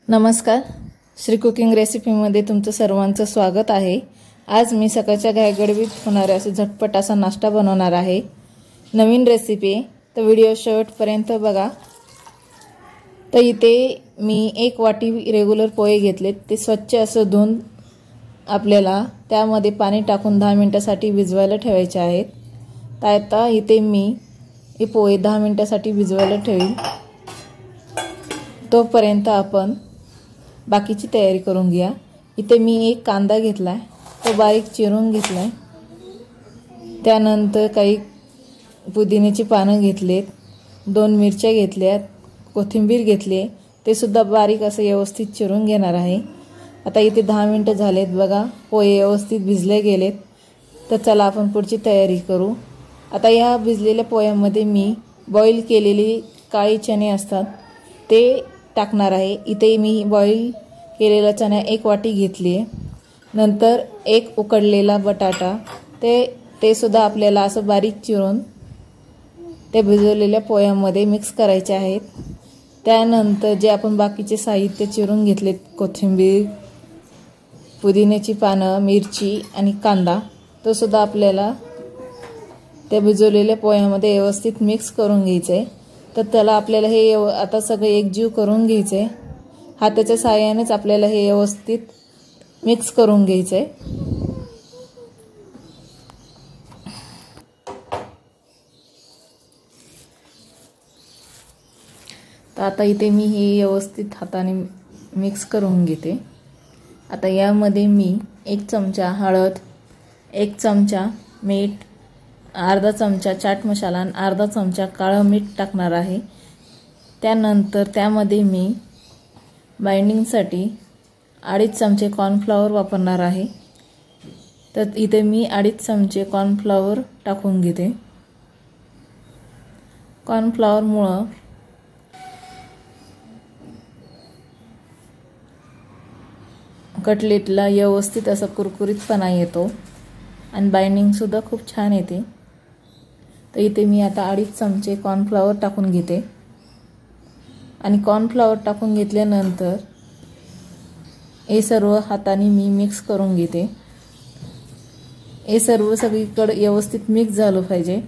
नमस्कार, श्री कुकिंग रेसिपीमध्ये तुमचं सर्वांचं स्वागत आहे। आज मी सकाळच्या घाईगडबडीत होणारा असा झटपट असा नाश्ता बनवणार आहे। नवीन रेसिपी तर व्हिडिओ शेवटपर्यंत बघा। तर इथे मी 1 वाटी रेग्युलर पोहे घेतलेत, ते स्वच्छ असं धुवून आपल्याला त्यामध्ये पाणी टाकून 10 मिनिटांसाठी भिजवायला ठेवायचे आहेत। तर आता इथे मी हे पोहे 10 मिनिटांसाठी भिजवायला ठेवीन। तोपर्यंत आपण बाकीची तयारी करून घ्या। इथे मी 1 कांदा घेतलाय, तो बारीक चिरून घेतलाय। त्यानंतर काही पुदिन्याची पानं घेतलेत, 2 मिरच्या घेतल्यात, कोथिंबीर घेतली, ते सुद्धा बारीक असं व्यवस्थित चिरून घेणार आहे। आता इथे 10 मिनिटं झालेत बघा, पोहे व्यवस्थित भिजले गेलेत। तर चला आपण पुढची तयारी करू। आता या भिजलेल्या पोह्यामध्ये मी बॉईल केलेली काळी चणे असतात ते टाकणार आहे। इथे मी बॉईल केलेला चणा 1 वाटी घेतली आहे। नंतर 1 उकडलेला बटाटा ते सुद्धा आपल्याला असं बारीक चिरून ते भिजवलेल्या पोह्यामध्ये मिक्स करायचे आहेत। त्यानंतर जे आपण बाकीचे साहित्य चिरून घेतलेत, कोथिंबीर, पुदिन्याची पानं, मिरची आणि कांदा, तो सुद्धा आपल्याला त्या भिजवलेल्या पोह्यामध्ये व्यवस्थित मिक्स करून घ्यायचे। तर त्याला आपल्याला हे आता सगळे एकजीव करून घ्यायचे। हाताच्या सहाय्यानेच आपल्याला हे व्यवस्थित मिक्स करून घ्यायचे। तर आता इथे मी हे व्यवस्थित हाताने मिक्स करून घेते। आता यामध्ये मी 1 चमचा हळद, 1 चमचा मीठ, अर्धा चमचा चाट मसाला आणि अर्धा चमचा काळं मीठ टाकणार आहे। त्यानंतर त्यामध्ये मी बाइंडिंगसाठी 2.5 चमचे कॉर्नफ्लॉवर वापरणार आहे। तर इथे मी 2.5 चमचे कॉर्नफ्लॉवर टाकून घेते। कॉर्नफ्लॉवरमुळे कटलेटला व्यवस्थित असा कुरकुरीतपणा येतो आणि बाइंडिंग सुद्धा खूप छान येते। तर इथे मी आता 2.5 चमचे कॉर्नफ्लॉवर टाकून घेते आणि कॉर्नफ्लॉवर टाकून घेतल्यानंतर हे सर्व हाताने मी मिक्स करून घेते। हे सर्व सगळीकडे व्यवस्थित मिक्स झालं पाहिजे।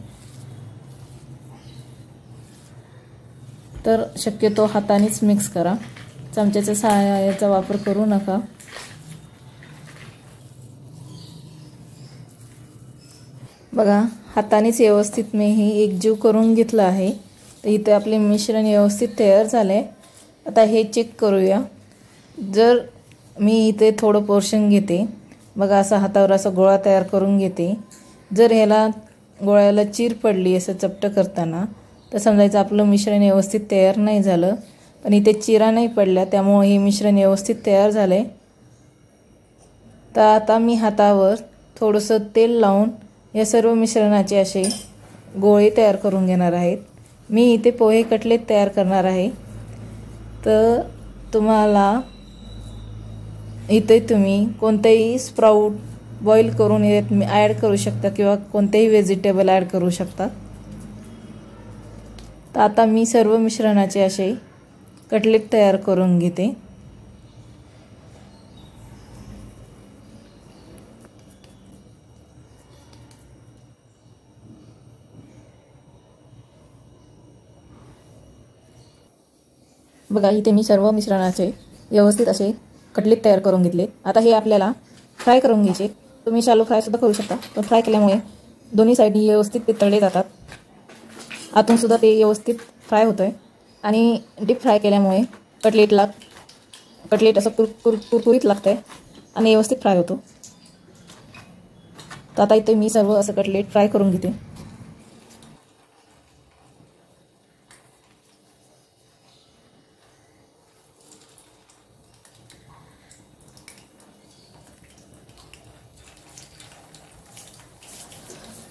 तर शक्यतो हातानेच मिक्स करा, चमच्याच्या सहाय्याचा वापर करू नका। बघा, हातानेच व्यवस्थित मी हे एकजीव करून घेतलं आहे। तर इथे आपले मिश्रण व्यवस्थित तयार झाले। आता हे चेक करूया। जर मी इथे थोडं पोर्शन घेते, बघा असं हातावर असा गोळा तयार करून घेते। जर ह्याला गोळ्याला चीर पडली असं चपटं करताना, तर समजायचं आपलं मिश्रण व्यवस्थित तयार नाही झालं। पण इथे चिरा नाही पडल्या, त्यामुळे हे मिश्रण व्यवस्थित तयार झाले। तर आता मी हातावर थोडंसं तेल लावून या सर्व मिश्रणाचे असे गोळे तयार करून घेणार आहेत। मी इथे पोहे कटलेट तयार करणार आहे। तर तुम्हाला इथे तुम्ही कोणतेही स्प्राउट बॉईल करून यात ॲड करू शकता किंवा कोणतेही व्हेजिटेबल ॲड करू शकता। तर आता मी सर्व मिश्रणाचे असे कटलेट तयार करून घेते। बघा, इथे मी सर्व मिश्रणाचे व्यवस्थित असे कटलेट तयार करून घेतले। आता हे आपल्याला फ्राय करून घ्यायचे। तुम्ही शॅलो फ्राय सुद्धा करू शकता, पण फ्राय केल्यामुळे दोन्ही साईडनी व्यवस्थित ते तळले जातात, आतून सुद्धा ते व्यवस्थित फ्राय होतंय। आणि डीप फ्राय केल्यामुळे कटलेट असं कुरकुरीत लागतंय आणि व्यवस्थित फ्राय होतो। तर आता इथे मी सर्व असं कटलेट फ्राय करून घेते।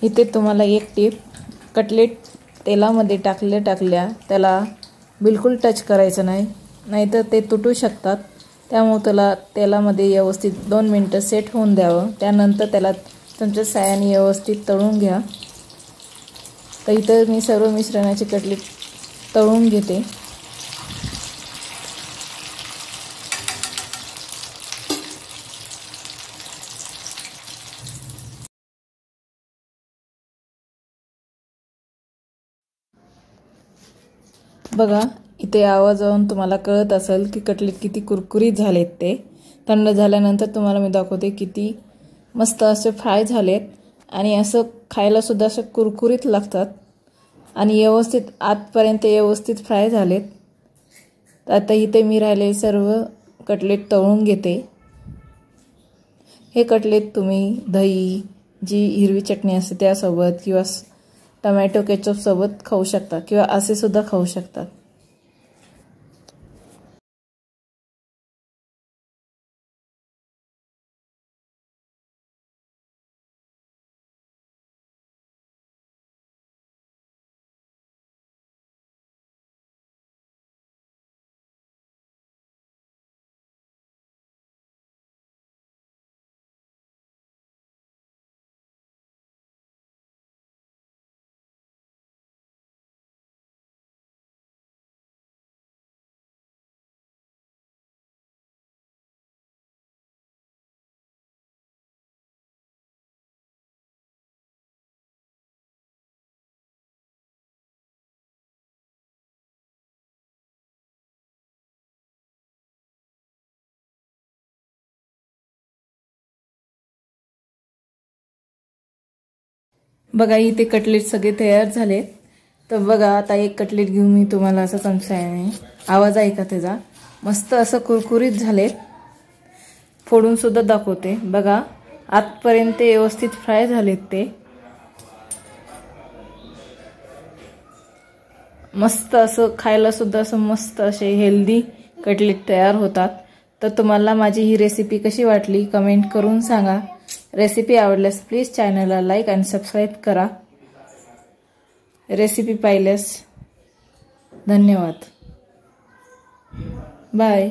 इथे तुम्हाला एक टिप, कटलेट तेलामध्ये टाकल्या त्याला बिलकुल टच करायचं नाही, नाहीतर ते तुटू शकतात। त्यामुळे त्याला तेलामध्ये व्यवस्थित 2 मिनिटं सेट होऊन द्यावं। त्यानंतर त्याला तुमच्या साह्याने व्यवस्थित तळून घ्या। तर इथं मी सर्व मिश्रणाचे कटलेट तळून घेते। बघा इथे आवाजावरून तुम्हाला कळत असेल की कटलेट किती कुरकुरीत झालेत। ते थंड झाल्यानंतर तुम्हाला मी दाखवते किती मस्त असे फ्राय झालेत आणि असं खायला सुद्धा असे कुरकुरीत लागतात आणि व्यवस्थित आतपर्यंत व्यवस्थित फ्राय झालेत। आता इथे मी राहिले सर्व कटलेट तळून घेते। हे कटलेट तुम्ही दही जी हिरवी चटणी असते त्यासोबत किंवा टोमॅटो केचप सोबत खाऊ शकता किंवा असे सुद्धा खाऊ शकता। बघा इथे कटलेट सगळे तयार झाले। तर बघा आता एक कटलेट घेऊन मी तुम्हाला असं चमच्याने आवाज ऐका त्याचा मस्त असं कुरकुरीत झाले। फोडून सुद्धा दाखवते बघा आतपर्यंत व्यवस्थित फ्राय झालेत। ते मस्त असं खायला सुद्धा असं मस्त असे हेल्दी कटलेट तयार होतात। तर तुम्हाला माझी ही रेसिपी कशी वाटली कमेंट करून सांगा। रेसिपी आवडल्यास प्लीज चॅनलला लाईक आणि सबस्क्राईब करा। रेसिपी पाहिल्यास धन्यवाद। बाय।